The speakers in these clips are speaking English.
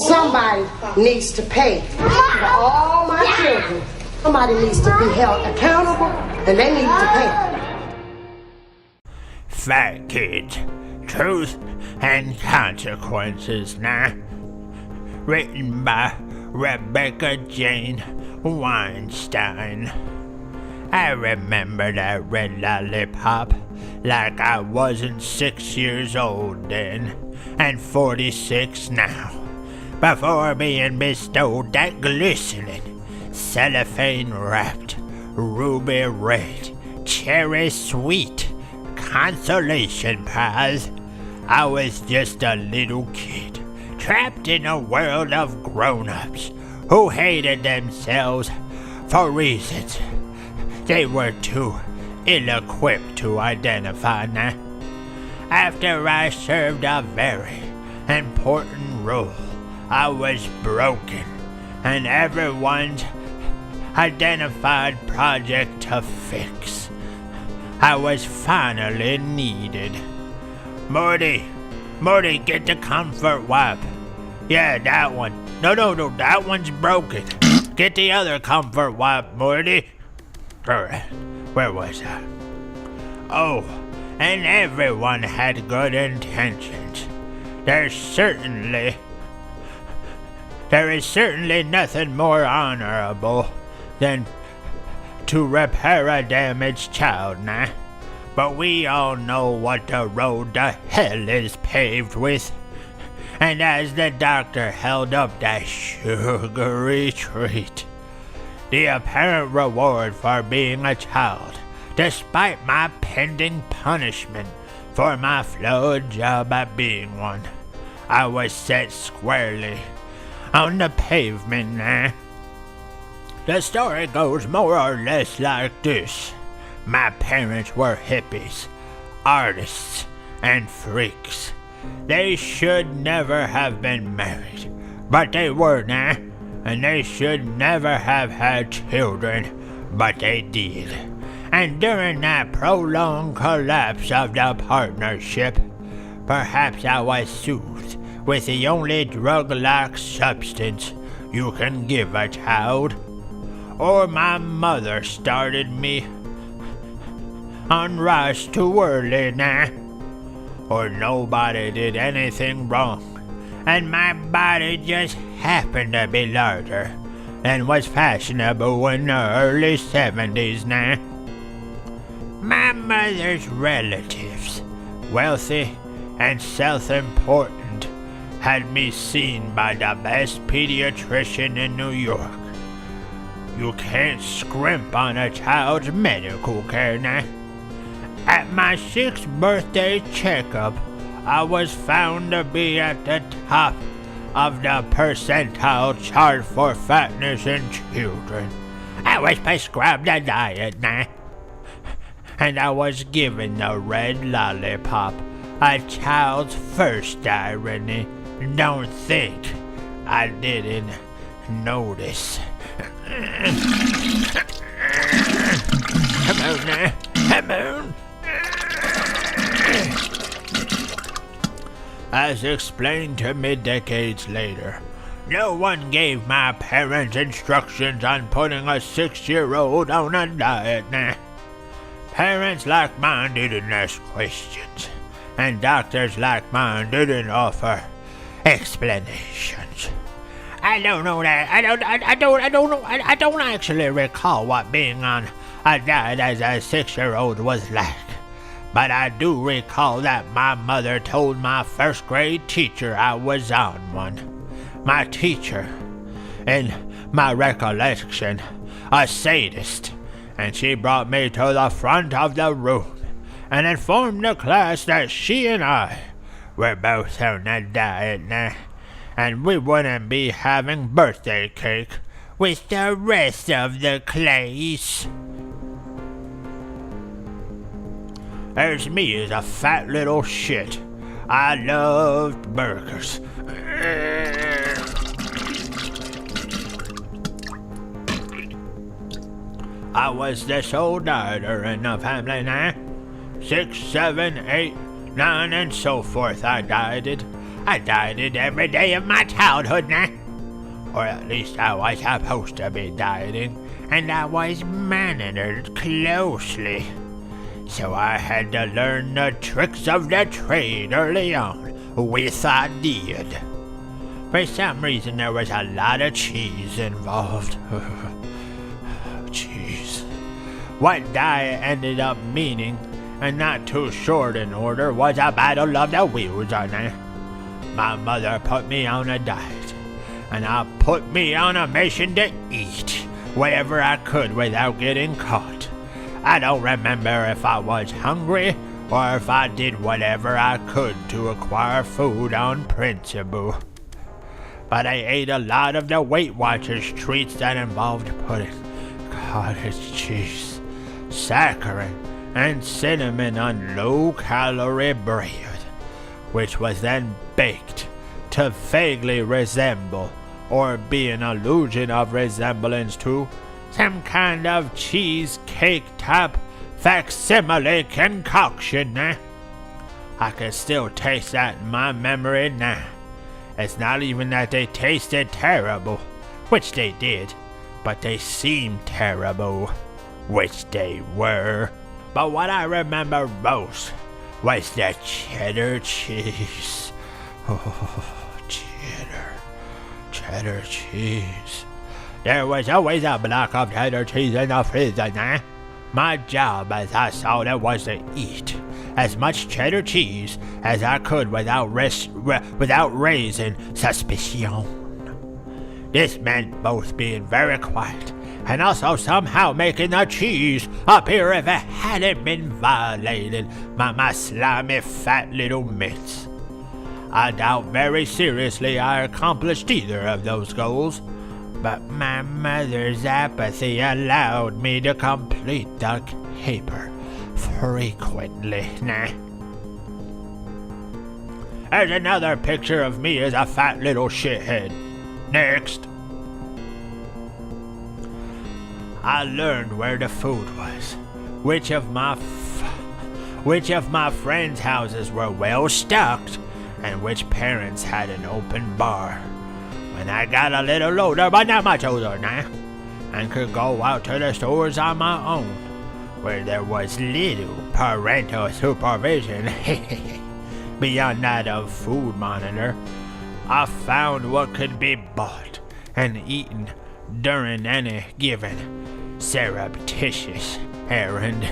Somebody needs to pay for all my children. Somebody needs to be held accountable, and they need to pay. Fat Kids, Truth and Consequences now. Written by Rebecca Jane Weinstein. I remember that red lollipop like I wasn't 6 years old then, and 46 now, before being bestowed that glistening, cellophane-wrapped, ruby red, cherry sweet consolation prize. I was just a little kid, trapped in a world of grown-ups who hated themselves for reasons they were too ill-equipped to identify now. After I served a very important role, I was broken, and everyone's identified project to fix. I was finally needed. Morty, get the comfort wipe. Yeah, that one. No, that one's broken. Get the other comfort wipe, Morty. Alright, where was I? Oh, and everyone had good intentions. There is certainly nothing more honorable than to repair a damaged child now. But we all know what the road to hell is paved with. And as the doctor held up that sugary treat, the apparent reward for being a child, despite my pending punishment for my flawed job at being one, I was set squarely on the pavement now. The story goes more or less like this. My parents were hippies, artists, and freaks. They should never have been married, but they were now, and they should never have had children, but they did. And during that prolonged collapse of the partnership, perhaps I was soothed with the only drug-like substance you can give a child. Or my mother started me on rise too early now. Or nobody did anything wrong, and my body just happened to be larger than was fashionable in the early 70s now. My mother's relatives, wealthy and self-important, had me seen by the best pediatrician in New York. You can't scrimp on a child's medical care now. At my 6th birthday checkup, I was found to be at the top of the percentile chart for fatness in children. I was prescribed a diet now, and I was given the red lollipop, a child's first irony. Don't think I didn't notice. Come on now, come on. As explained to me decades later, no one gave my parents instructions on putting a 6-year-old on a diet now. Parents like mine didn't ask questions, and doctors like mine didn't offer explanations. I don't know that. I don't actually recall what being on a diet as a 6-year-old was like. But I do recall that my mother told my 1st grade teacher I was on one. My teacher, in my recollection, a sadist, and she brought me to the front of the room and informed the class that she and I were both on a diet now, and we wouldn't be having birthday cake with the rest of the class. There's me as a fat little shit. I loved burgers. I was the sole dieter in the family now. 6, 7, 8, 9, and so forth I dieted. I dieted every day of my childhood now. Or at least I was supposed to be dieting, and I was monitored closely. So I had to learn the tricks of the trade early on, which I did. For some reason there was a lot of cheese involved. Cheese. What diet ended up meaning, and not too short in order, was a battle of the wheels on it. My mother put me on a diet, and I put me on a mission to eat whatever I could without getting caught. I don't remember if I was hungry or if I did whatever I could to acquire food on principle. But I ate a lot of the Weight Watchers treats that involved pudding, cottage cheese, saccharin, and cinnamon on low-calorie bread, which was then baked to vaguely resemble, or be an illusion of resemblance to, some kind of cheesecake type facsimile concoction. I can still taste that in my memory now. It's not even that they tasted terrible, which they did, but they seemed terrible, which they were. But what I remember most was the cheddar cheese. Oh, cheddar cheese. There was always a block of cheddar cheese in the freezer now. My job, as I saw it, was to eat as much cheddar cheese as I could without raising suspicion. This meant both being very quiet and also somehow making the cheese appear if it hadn't been violated by my slimy fat little mitts. I doubt very seriously I accomplished either of those goals, but my mother's apathy allowed me to complete the caper frequently. There's another picture of me as a fat little shithead. Next. I learned where the food was, which of my friends' houses were well stocked, and which parents had an open bar. When I got a little older, but not much older now, and could go out to the stores on my own, where there was little parental supervision beyond that of food monitor, I found what could be bought and eaten during any given surreptitious errand.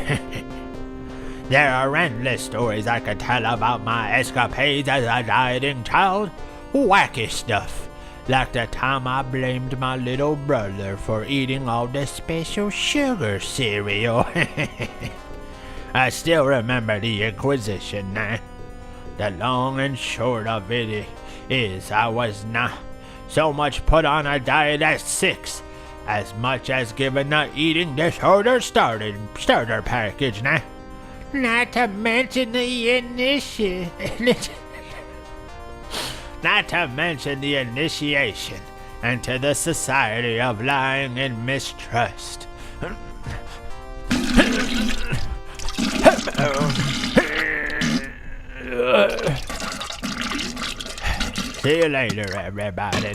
There are endless stories I could tell about my escapades as a dieting child. Wacky stuff, like the time I blamed my little brother for eating all the special sugar cereal. I still remember the Inquisition now. The long and short of it is I was not so much put on a diet at 6, as much as given the eating disorder starter package now. Not to mention the initiation into the society of lying and mistrust. See you later, everybody.